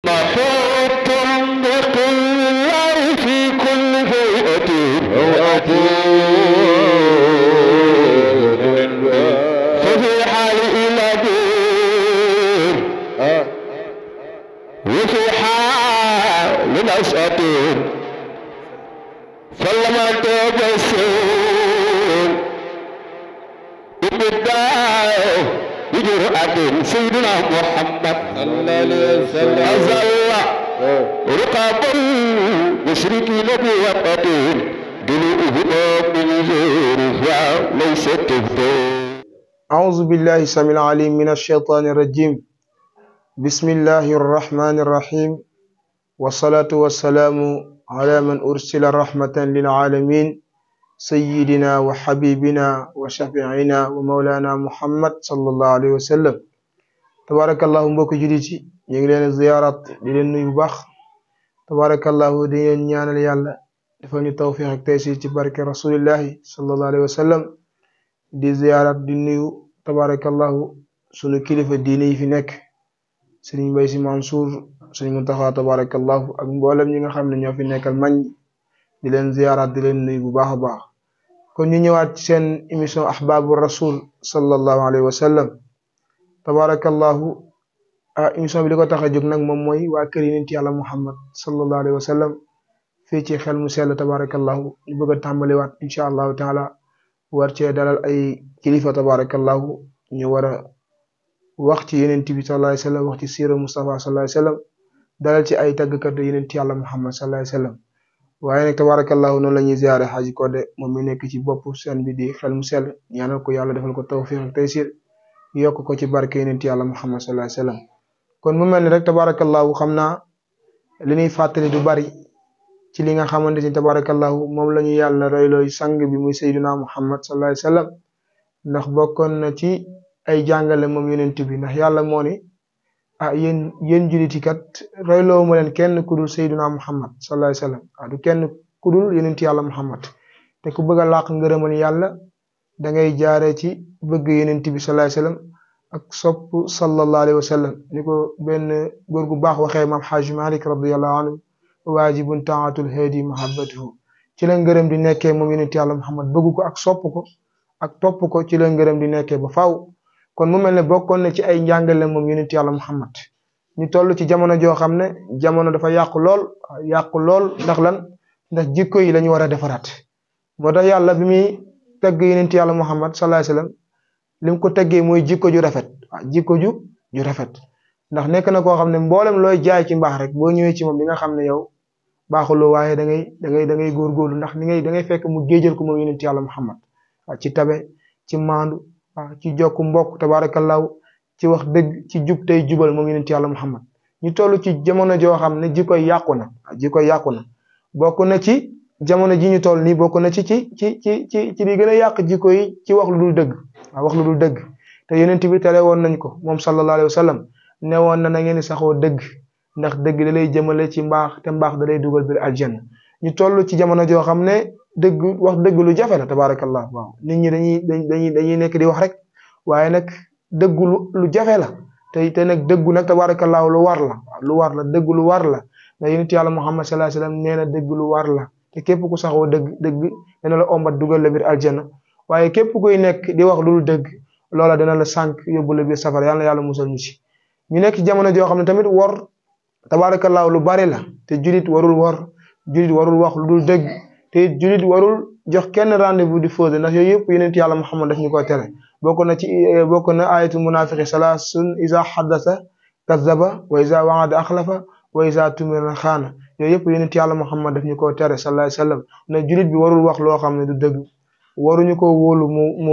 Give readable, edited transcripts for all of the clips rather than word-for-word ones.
محوط بالله في كل هيئة ففي حال إلهين وفي حال نشأة فلما تبسم بالدعاء بجرأة سيدنا محمد صلى الله عليه وسلم أزل رقاب المشركين بوقت جلوءهما من زورها ليس تهدى. أعوذ بالله السميع العليم من الشيطان الرجيم. بسم الله الرحمن الرحيم والصلاة والسلام على من أرسل رحمة للعالمين سيدنا وحبيبنا وشفيعنا ومولانا محمد صلى الله عليه وسلم. tabarakallahu mbokk jullit yi ñu ngi leen ziyaarat di leen nuyu bu baax. tabarakallahu di leen ñaanal yàlla defal ñu tawfiq ak taysir ci barke rasulillahi sallallahu alayhi wa sallam. di ziyaarat di nuyu tabarakallahu sunu kilifa diine yi fi nekk Serigne Mbaye Sy Mansour Serigne Mountakha tabarakallahu ak mboolem ñi nga xam ne ñoo fi nekkal mañ di leen ziyaarat di leen nuyu bu baax a baax. kon ñu ñëwaat ci seen émission ahbabu rasul sallallahu alayhi wa sallam. tabarakallahu émission bi li ko tax a jóg nag moom mooy waa kër yonent yàlla Muhammad sallallahu alayhi wa sallam fii ci xel mu sell tabarakallahu ñu bëgg a tàmbaliwaat incha allahu taala war cee dalal ay kilifa tabarakallahu ñu war a wax ci yonent bi sallallahu alayhi wa sallam wax ci siira Mustafa sallallahu alayhi wa sallam dalal ci ay tàggkat yonent yàlla Muhammad sallallahu alayhi wa sallam. waaye nag tabarakallahu noonu la ñuy ziare Xaaji Codé moom mi nekk ci bopp seen bi di xel mu sell ñaanal ko yàlla defal ko tawfiq ak taysir yokk ko ci barke yonent yàlla Muhammad sallallahu alayhi wa sallam. kon mu mel ni rek tabarakallahu xam naa li ñuy fàttali du bari ci li nga xamante ni tabarakallahu moom la ñu yàlla roylooy sang bi muy sayyiduna Muhammad sallallahu alayhi wa sallam ndax bokkoon na ci ay jàngale moom yonent bi ndax yàlla moo ni yéen juliti kat royloo ma leen kenn ku dul sayyiduna Muhammad sallallahu alayhi wa sallam du kenn ku dul yonent yàlla Muhammad te ku bëgg a làq ngërëmal yàlla da ngay jaare ci bëgg yonent bi sallallahu alayhi wa sallam ak sopp sallallahu alayhi wa sallam ni ko benn góor gu baax waxee maam Xaaj Malik radiyallahu anhu waajibun taatul hadi mahabbatuhu ci la ngërëm di nekkee moom yonent yàlla Muhammad bëgg ko ak sopp ko ak topp ko ci la ngërëm di nekkee ba faaw. kon mu mel ne bokkoon na ci ay njàngale moom yonent yàlla Muhammad ñu toll ci jamono joo xam ne jamono dafa yàqu lool ndax lan ndax jikko yi la ñu war a defaraat moo tax yàlla bi muy tagg yonent yàlla Muhammad sallallahu alayhi wa sallam lim ko teggee mooy jikko ju rafet jikko ju rafet ndax nekk na koo xam ne mboolem looy jaay ci mbaax rek boo ñëwee ci moom di nga xam ne yow baaxuloo waaye da ngay góorgóorlu ndax da ngay fekk mu géejal ko moom yonent yàlla Muhammad ci tabe ci maandu ci jokku mbokk tabarakallahu ci wax dëgg ci jub tey jubal moom yonent yàlla Muhammad ñu toll ci jamono joo xam ne jikkoy yàqu na bokk na ci jamono ji ñu toll nii bokk na ci li gën a yàq jikko yi ci wax lu dul dëgg wax lu dul dëgg te yonent bi tere woon nañ ko moom sallallahu alayhi wa sallam ne woon na ngeen di saxoo dëgg ndax dëgg da lay jëmale ci mbaax te mbaax da lay dugal biir aljanna ñu toll ci jamono joo xam ne dëgg wax dëgg lu jafe la tabarakallah waaw nit ñi dañuy nekk di wax rek waaye nag dëggu lu jafe la te nag dëggu nag tabarakallah lu war la dëgg lu war la ndax yonent yàlla Muhammad sallallahu alayhi wa sallam nee na dëgg lu war la te képp ku saxoo dëgg dana la ombat dugal la biir aljanna waaye képp kuy nekk di wax lu dëgg loola dana la sànq yóbbu la biir safara yàlla musal ñu ci ñu nekk ci jamono joo xam ne tamit wor tabarakallah lu bari la te julit warul wax lu dul dëgg te julit warul jox kenn rendez-vous di fausse ndax yooyu yëpp yonent yàlla Muhammad daf ñu ko tere bokk na ayatul munafiqi salaasun iza haddasa kazzaba wa iza wa'ada axlafa wa iza tumira xaana yooyu yëpp yonent yàlla Muhammad daf ñu ko tere sallallahu alayhi wa sallam ne julit bi warul wax loo xam ne du dëgg waruñu ko wóolu mu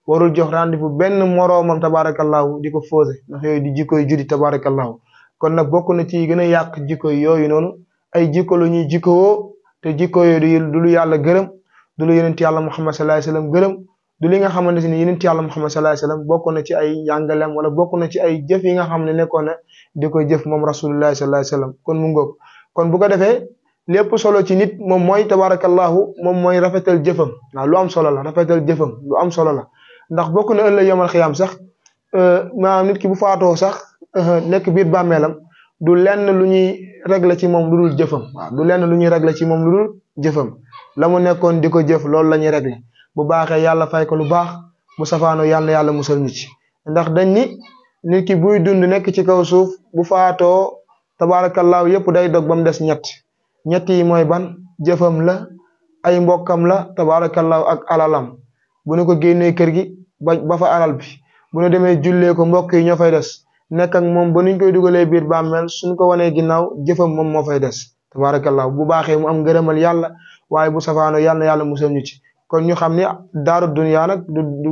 warul jox rendez-vous benn moroomam tabarakallahu di ko fausse ndax yooyu di jikkoy julit tabarakallahu kon nag bokk na ci gën a yàq jikko yooyu noonu ay jikko lu ñuy jikkowoo te jikko yooyu du lu yàlla gërëm du lu yonent yàlla Muhammad sallallahu alayhi wa sallam gërëm du li nga xamante ni yonent yàlla Muhammad sallallahu alayhi wa sallam bokk na ci ay njàngaleem wala bokk na ci ay jëf yi nga xam ne nekkoon na di koy jëf moom rasulullahi sallallahu alayhi wa sallam kon mu ngoog kon bu ko defee lépp solo ci nit moom mooy tabarakallahu moom mooy rafetal jëfam waaw lu am solo la rafetal jëfam lu am solo la ndax bokk na ëllëg yomal xiyaam sax maanaam nit ki bu faatoo sax nekk biir bàmmeelam du lenn lu ñuy régler ci moom lu dul jëfam waaw du lenn lu ñuy régler ci moom lu dul jëfam la mu nekkoon di ko jëf loolu la ñuy régler bu baaxee yàlla fay ko lu baax bu safaanoo yàlla na yàlla musal ñu ci ndax dañ ni nit ki buy dund nekk ci kaw suuf bu faatoo tabaarakallaahu yëpp day dog ba mu des ñett yi mooy ban jëfam la ay mbokkam la tabaarakallaahu ak alalam bu nu ko génnee kër gi ba fa alal bi bu nu demee jullee ko mbokk yi ñoo fay des nekk ak moom ba nuñ koy dugalee biir bàmmeel suñ ko wanee ginnaaw jëfam moom moo fay des tabaarakallaahu bu baaxee mu am ngërëmal yàlla waaye bu safaanoo yàlla na yàlla musal ñu ci kon ñu xam ni daaru dunya nag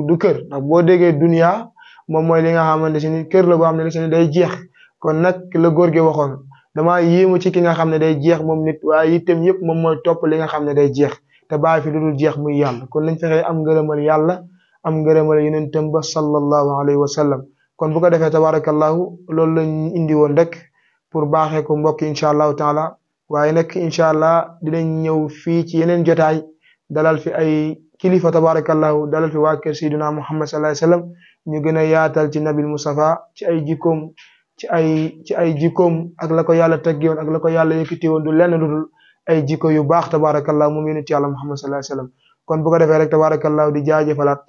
du kër ndax boo déggee dunya moom mooy li nga xamante si ni kër la boo xam ne si ni day jeex kon nag la góor gi waxoon damaa yéemu ci ki nga xam ne day jeex moom nit waaye itam yëpp moom mooy topp li nga xam ne day jeex te bàyyi fi lu dul jeex muy yàlla kon nañ fexee am ngërëmal yàlla am ngërëmal yonentam ba sallallahu alayhi wa sallam kon bu ko defee tabarakallahu loolu lañ indi woon rek pour baaxee ko mbokk incha allahu taala waaye nag incha allah dinañ ñëw fii ci yeneen jotaay dalal fi ay kilifa tabarakallahu dalal fi waa kër Seydina Muhammad sallallahu alayhi wa sallam ñu gën a yaatal ci nabil Mustafa ci ay jikkoom ci ay jikkoom ak la ko yàlla teggee woon ak la ko yàlla yëkkati woon du lenn lu dul ay jikko yu baax tabarakallahu moom yonent yàlla Muhammad sallallahu alayhi wa sallam kon bu ko defee rek tabarakallahu di jaajëfalaat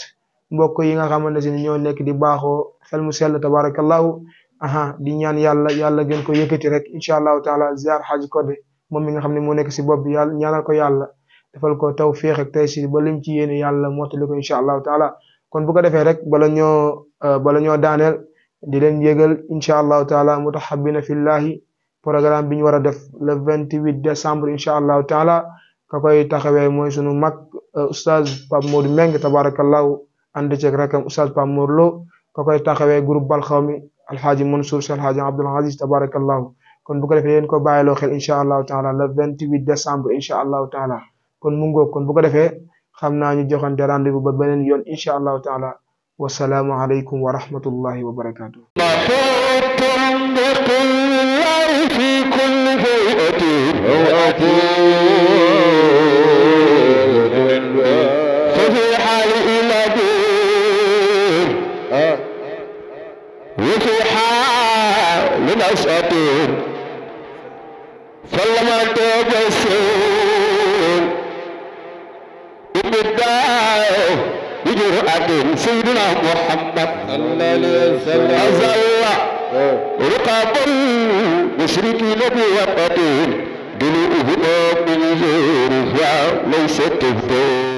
mbokk yi nga xamante ne ñoo nekk di baaxoo xel mu sell tabarakallahu di ñaan yàlla gën ko yëkkati rek incha allahu taala ziar Haji Codé moom mi nga xam ne moo nekk si bopp bi yàlla ñaanal ko yàlla defal ko tawfiq ak taysir ba lim ci yéene yàlla mottali ko incha allahu taala kon bu ko defee rek bala ñoo daaneel di leen yëgal incha allahu taala mutahabbina fillahi programme bi ñu war a def le 28 décembre incha allahu taala ka koy taxawee mooy sunu mag oustaz Pape Modou Meng tabarakallahu ànd ceeg rakam oustaz Pape Mor Lo ka koy taxawee groupe Balxawmi alhaaji Mansour si alhaaji Abdul Aziz tabarakallahu kon bu ko defee yéen ko bàyyiloo xel incha allahu taala le 28 décembre incha allahu taala kon mu ngoog kon bu ko defee xam naa ñu joxante rendez-vous ba beneen yoon incha allahu taala wasalaamu aleykum wa rahmatullahi wa barakatuh في كل هيئة ففي حال إلى دين وفي حال نشأة فلما تبسم بالداء بجرأة سيدنا محمد صلى الله عليه وسلم أزل رقاب المشركين بوقت دلوه من زور ليس تفضل